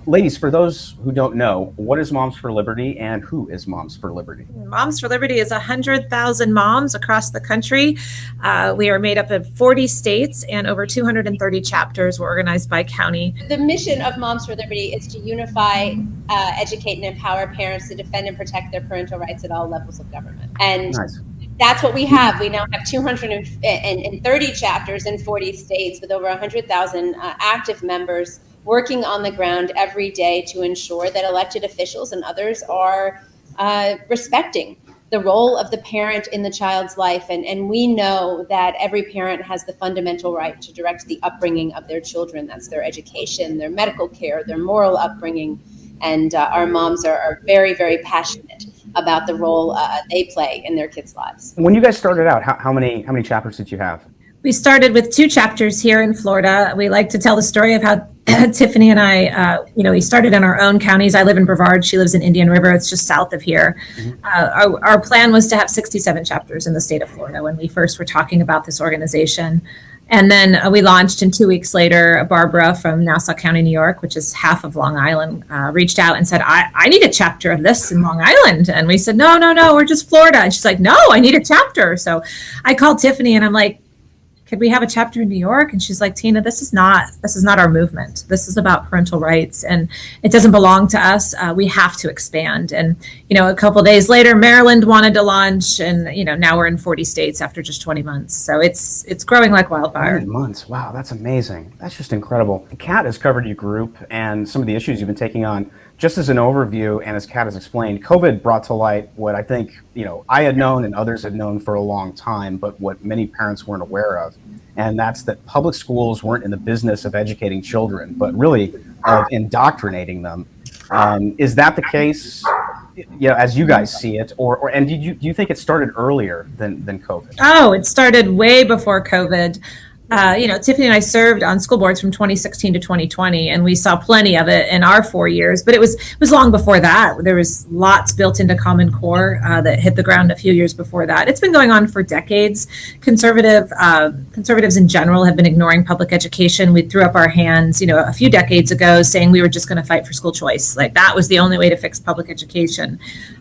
Ladies, for those who don't know, what is Moms for Liberty and who is Moms for Liberty? Moms for Liberty is 100,000 moms across the country. We are made up of 40 states and over 230 chapters. We're organized by county. The mission of Moms for Liberty is to unify, educate, and empower parents to defend and protect their parental rights at all levels of government. And Nice. That's what we have. We now have 230 chapters in 40 states with over 100,000 active members working on the ground every day to ensure that elected officials and others are respecting the role of the parent in the child's life. And we know that every parent has the fundamental right to direct the upbringing of their children. That's their education, their medical care, their moral upbringing. And our moms are very, very passionate about the role they play in their kids' lives. When you guys started out, how many chapters did you have? We started with 2 chapters here in Florida. We like to tell the story of how Tiffany and I, we started in our own counties. I live in Brevard. She lives in Indian River. It's just south of here. Our plan was to have 67 chapters in the state of Florida when we first were talking about this organization. And then we launched, and 2 weeks later, Barbara from Nassau County, New York, which is half of Long Island, reached out and said, I need a chapter of this in Long Island. And we said, no, we're just Florida. And she's like, no, I need a chapter. So I called Tiffany and I'm like, could we have a chapter in New York? And she's like, Tina, this is not our movement. This is about parental rights, and it doesn't belong to us. We have to expand. And, a couple of days later, Maryland wanted to launch, and, now we're in 40 states after just 20 months. So it's growing like wildfire. 20 months. Wow, that's amazing. That's just incredible. Kat has covered your group and some of the issues you've been taking on. Just as an overview, and as Kat has explained, COVID brought to light what I think, I had known and others had known for a long time, but what many parents weren't aware of. And that's that public schools weren't in the business of educating children, but really of indoctrinating them. Is that the case, as you guys see it, and do you think it started earlier than COVID? Oh, it started way before COVID. Tiffany and I served on school boards from 2016 to 2020, and we saw plenty of it in our 4 years. But it was long before that. There was lots built into Common Core that hit the ground a few years before that. It's been going on for decades. Conservatives in general have been ignoring public education. We threw up our hands, a few decades ago, saying we were just going to fight for school choice. Like that was the only way to fix public education.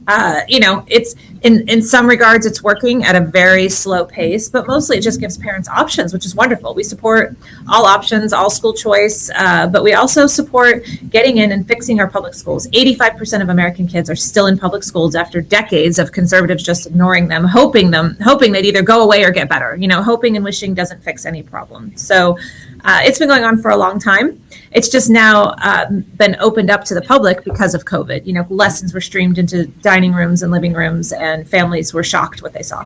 It's in some regards it's working at a very slow pace, but mostly it just gives parents options, which is wonderful. We support all options, all school choice, but we also support getting in and fixing our public schools. 85% of American kids are still in public schools after decades of conservatives just ignoring them, hoping they'd either go away or get better. Hoping and wishing doesn't fix any problem. So it's been going on for a long time. It's just now been opened up to the public because of COVID. Lessons were streamed into dining rooms and living rooms, and families were shocked what they saw.